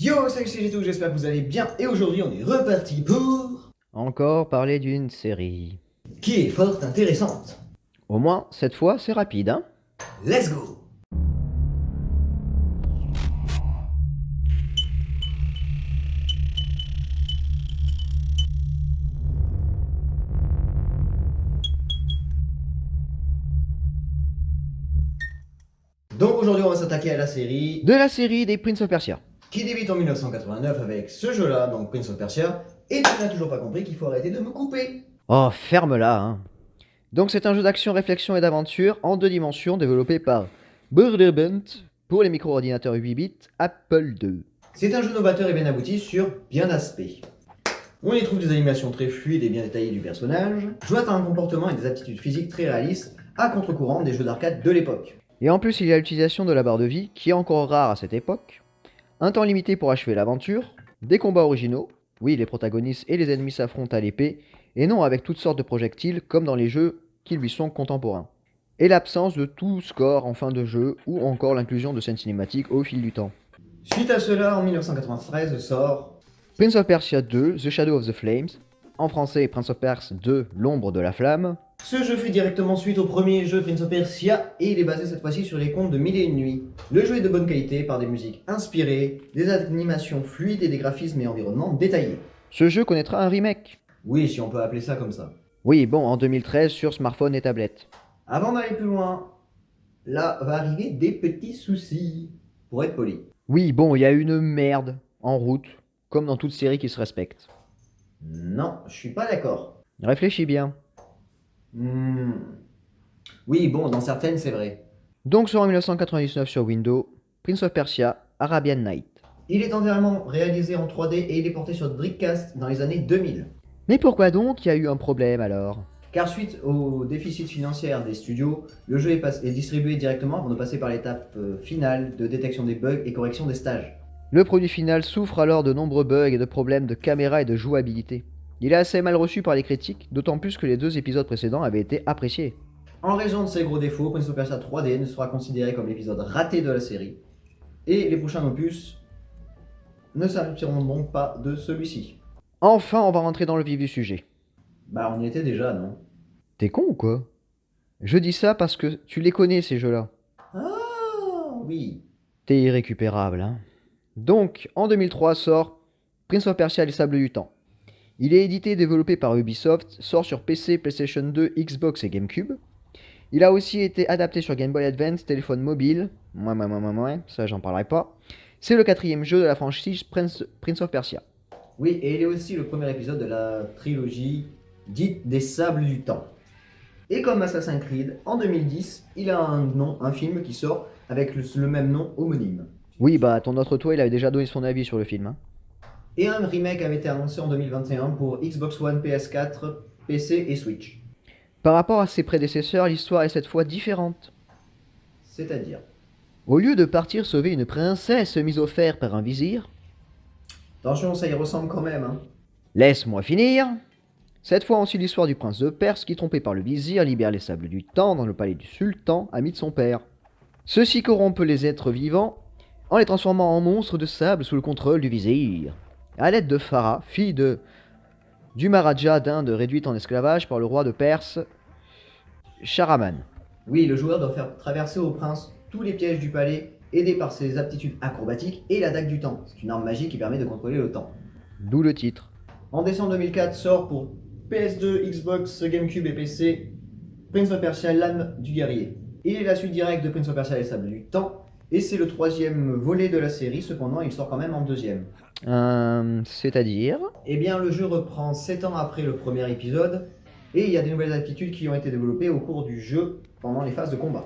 Yo, salut, c'est G2, j'espère que vous allez bien. Et aujourd'hui, on est reparti pour... Encore parler d'une série. qui est fort intéressante. Au moins, cette fois, c'est rapide, hein? Let's go. Donc aujourd'hui, on va s'attaquer à la série De la série des Prince of Persia. qui débute en 1989 avec ce jeu-là, donc Prince of Persia. Et tu n'as toujours pas compris qu'il faut arrêter de me couper. Oh, ferme-la, hein. Donc c'est un jeu d'action, réflexion et d'aventure en 2 dimensions développé par Broderbund pour les micro-ordinateurs 8 bits Apple II. C'est un jeu novateur et bien abouti sur bien d'aspects. On y trouve des animations très fluides et bien détaillées du personnage, jouant à un comportement et des aptitudes physiques très réalistes, à contre-courant des jeux d'arcade de l'époque. Et en plus, il y a l'utilisation de la barre de vie, qui est encore rare à cette époque, un temps limité pour achever l'aventure, des combats originaux, oui, les protagonistes et les ennemis s'affrontent à l'épée, et non avec toutes sortes de projectiles comme dans les jeux qui lui sont contemporains. Et l'absence de tout score en fin de jeu, ou encore l'inclusion de scènes cinématiques au fil du temps. Suite à cela, en 1993 sort Prince of Persia 2, The Shadow of the Flames, en français Prince of Persia 2, L'ombre de la flamme. Ce jeu fait directement suite au premier jeu Prince of Persia et il est basé cette fois-ci sur les contes de Mille et une nuits. Le jeu est de bonne qualité par des musiques inspirées, des animations fluides et des graphismes et environnements détaillés. Ce jeu connaîtra un remake. Oui, si on peut appeler ça comme ça. Oui, bon, en 2013 sur smartphone et tablette. Avant d'aller plus loin, là va arriver des petits soucis, pour être poli. Oui, bon, il y a une merde en route, comme dans toute série qui se respecte. Non, je suis pas d'accord. Réfléchis bien. Oui, bon, dans certaines c'est vrai. Donc sort en 1999 sur Windows, Prince of Persia, Arabian Night. Il est entièrement réalisé en 3D et il est porté sur Dreamcast dans les années 2000. Mais pourquoi donc il y a eu un problème alors? Car suite au déficit financier des studios, le jeu est distribué directement avant de passer par l'étape finale de détection des bugs et correction des stages. Le produit final souffre alors de nombreux bugs et de problèmes de caméra et de jouabilité. Il est assez mal reçu par les critiques, d'autant plus que les 2 épisodes précédents avaient été appréciés. En raison de ces gros défauts, Prince of Persia 3D ne sera considéré comme l'épisode raté de la série, et les prochains opus ne s'amuseront donc pas de celui-ci. Enfin, on va rentrer dans le vif du sujet. Bah on y était déjà, non? T'es con ou quoi? Je dis ça parce que tu les connais ces jeux-là. Ah oui. T'es irrécupérable, hein. Donc, en 2003 sort Prince of Persia et les Sables du Temps. Il est édité et développé par Ubisoft, sort sur PC, PlayStation 2, Xbox et GameCube. Il a aussi été adapté sur Game Boy Advance, téléphone mobile. Ça j'en parlerai pas. C'est le 4e jeu de la franchise Prince of Persia. Oui, et il est aussi le premier épisode de la trilogie dite des Sables du Temps. Et comme Assassin's Creed, en 2010, il a un film qui sort avec le même nom homonyme. Oui, bah ton autre toi, il avait déjà donné son avis sur le film, hein. Et un remake avait été annoncé en 2021 pour Xbox One, PS4, PC et Switch. Par rapport à ses prédécesseurs, l'histoire est cette fois différente. C'est-à-dire... Au lieu de partir sauver une princesse mise au fer par un vizir, Attention, ça y ressemble quand même, hein. laisse-moi finir. Cette fois, on suit l'histoire du prince de Perse qui, trompé par le vizir, libère les sables du temps dans le palais du sultan, ami de son père. Ceux-ci corrompent les êtres vivants en les transformant en monstres de sable sous le contrôle du vizir. À l'aide de Farah, fille du Maharaja d'Inde réduite en esclavage par le roi de Perse, Shahraman. Oui, le joueur doit faire traverser au prince tous les pièges du palais, aidé par ses aptitudes acrobatiques et la dague du temps. C'est une arme magique qui permet de contrôler le temps. D'où le titre. En décembre 2004 sort pour PS2, Xbox, GameCube et PC Prince of Persia l'âme du guerrier. Il est la suite directe de Prince of Persia les sables du temps et c'est le 3e volet de la série, cependant il sort quand même en 2e. C'est-à-dire? Eh bien le jeu reprend 7 ans après le premier épisode et il y a des nouvelles aptitudes qui ont été développées au cours du jeu pendant les phases de combat.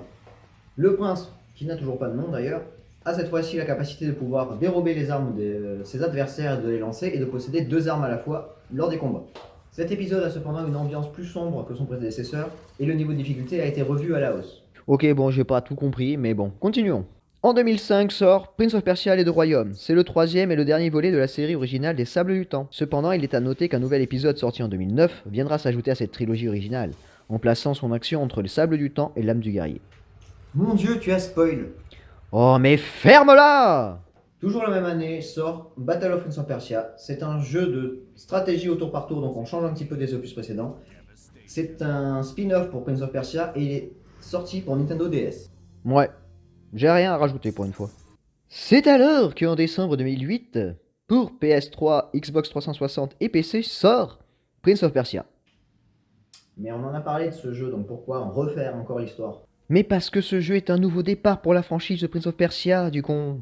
Le prince, qui n'a toujours pas de nom d'ailleurs, a cette fois-ci la capacité de pouvoir dérober les armes de ses adversaires et de les lancer et de posséder 2 armes à la fois lors des combats. Cet épisode a cependant une ambiance plus sombre que son prédécesseur et le niveau de difficulté a été revu à la hausse. Ok, bon, j'ai pas tout compris, mais bon, continuons. En 2005 sort Prince of Persia les 2 royaumes. C'est le 3e et le dernier volet de la série originale des Sables du Temps. Cependant, il est à noter qu'un nouvel épisode sorti en 2009 viendra s'ajouter à cette trilogie originale, en plaçant son action entre les Sables du Temps et l'âme du guerrier. Mon dieu, tu as spoil. Oh mais ferme-la! Toujours la même année sort Battle of Prince of Persia. C'est un jeu de stratégie au tour par tour, donc on change un petit peu des opus précédents. C'est un spin-off pour Prince of Persia et il est sorti pour Nintendo DS. Ouais, j'ai rien à rajouter pour une fois. C'est alors qu'en décembre 2008, pour PS3, Xbox 360 et PC, sort Prince of Persia. Mais on en a parlé de ce jeu, donc pourquoi en refaire encore l'histoire? Mais parce que ce jeu est un nouveau départ pour la franchise de Prince of Persia, du con.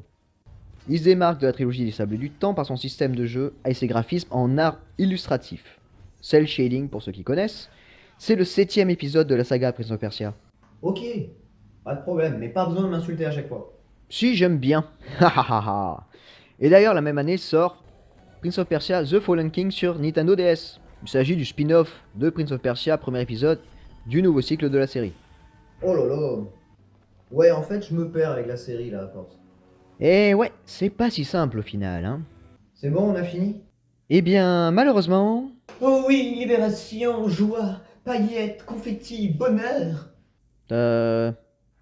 Il se démarque de la trilogie des Sables du Temps par son système de jeu et ses graphismes en art illustratif. Cell shading pour ceux qui connaissent, c'est le 7ème épisode de la saga Prince of Persia. Ok, pas de problème, mais pas besoin de m'insulter à chaque fois. Si, j'aime bien. Et d'ailleurs, la même année sort Prince of Persia The Fallen King sur Nintendo DS. Il s'agit du spin-off de Prince of Persia, premier épisode du nouveau cycle de la série. Oh là là. Ouais, en fait, je me perds avec la série là, à force. Et ouais, c'est pas si simple au final, hein. C'est bon, on a fini? Eh bien, malheureusement... Oh oui, libération, joie, paillettes, confettis, bonheur.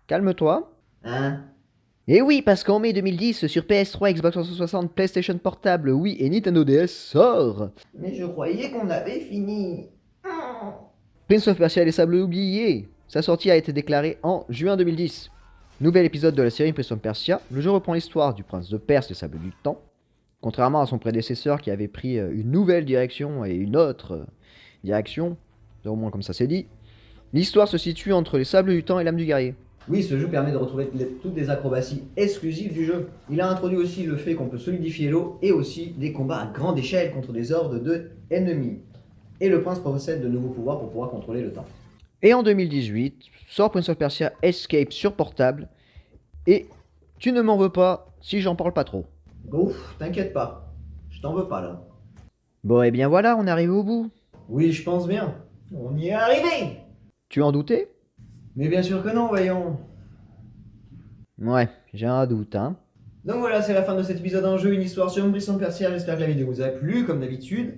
Calme-toi. Hein? Et oui, parce qu'en mai 2010, sur PS3, Xbox 360, PlayStation Portable, Wii et Nintendo DS sort Mais je croyais qu'on avait fini. Prince of Persia et les Sables oubliés. Sa sortie a été déclarée en juin 2010. Nouvel épisode de la série Prince of Persia, le jeu reprend l'histoire du prince de Perse et des Sables du Temps. Contrairement à son prédécesseur qui avait pris une nouvelle direction et une autre direction, c'est au moins comme ça c'est dit, l'histoire se situe entre les Sables du Temps et l'âme du guerrier. Oui, ce jeu permet de retrouver toutes les acrobaties exclusives du jeu. Il a introduit aussi le fait qu'on peut solidifier l'eau et aussi des combats à grande échelle contre des hordes d'ennemis. Et le prince possède de nouveaux pouvoirs pour pouvoir contrôler le temps. Et en 2018, sort Prince of Persia Escape sur portable. Et tu ne m'en veux pas si j'en parle pas trop. Ouf, t'inquiète pas. Je t'en veux pas là. Bon, et bien voilà, on arrive au bout. Oui, je pense bien. On y est arrivé. Tu en doutais? Mais bien sûr que non, voyons. Ouais, j'ai un doute, hein. Donc voilà, c'est la fin de cet épisode en jeu, une histoire sur Prince of Persia. J'espère que la vidéo vous a plu, comme d'habitude.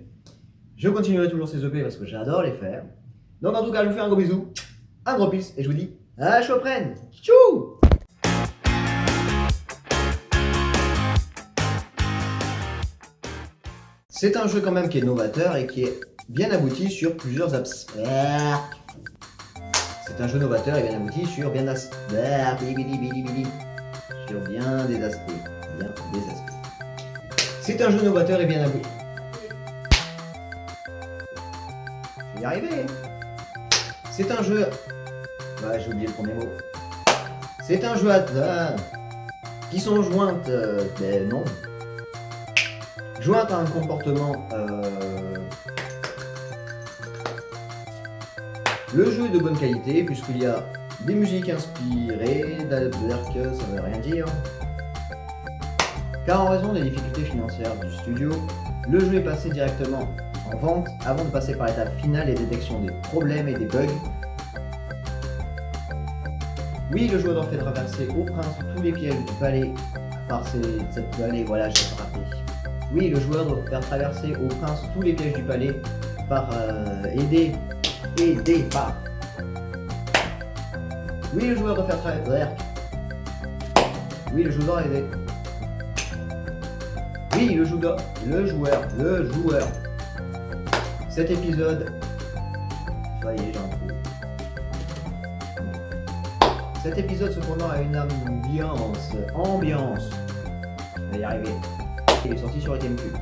Je continuerai toujours ces EP parce que j'adore les faire. Donc en tout cas, je vous fais un gros bisou, un gros peace, et je vous dis à la prochaine. Tchou! C'est un jeu quand même qui est novateur et qui est bien abouti sur plusieurs aspects. C'est un jeu novateur et bien abouti sur bien des aspects. C'est un jeu novateur et bien abouti. Je vais y arriver. C'est un jeu... Ouais, j'ai oublié le premier mot. C'est un jeu qui sont jointes... Ben non. Jointes à un comportement... Le jeu est de bonne qualité puisqu'il y a des musiques inspirées d'Alberk, ça veut rien dire. Car en raison des difficultés financières du studio, le jeu est passé directement en vente avant de passer par l'étape finale et détection des problèmes et des bugs. Oui, le joueur doit faire traverser au prince tous les pièges du palais par cette palais, voilà, j'ai frappé. Oui, le joueur doit faire traverser au prince tous les pièges du palais par aider par. Oui, le joueur doit faire traverser. Oui, le joueur aider. Oui, le joueur. Cet épisode. Ça y est, j'ai un trou. Cet épisode cependant a une ambiance. On va y arriver. Il est sorti sur la GameCube.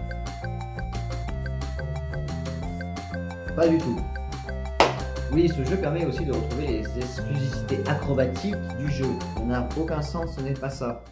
Pas du tout. Oui, ce jeu permet aussi de retrouver les exclusivités acrobatiques du jeu. Ça n'a aucun sens, ce n'est pas ça.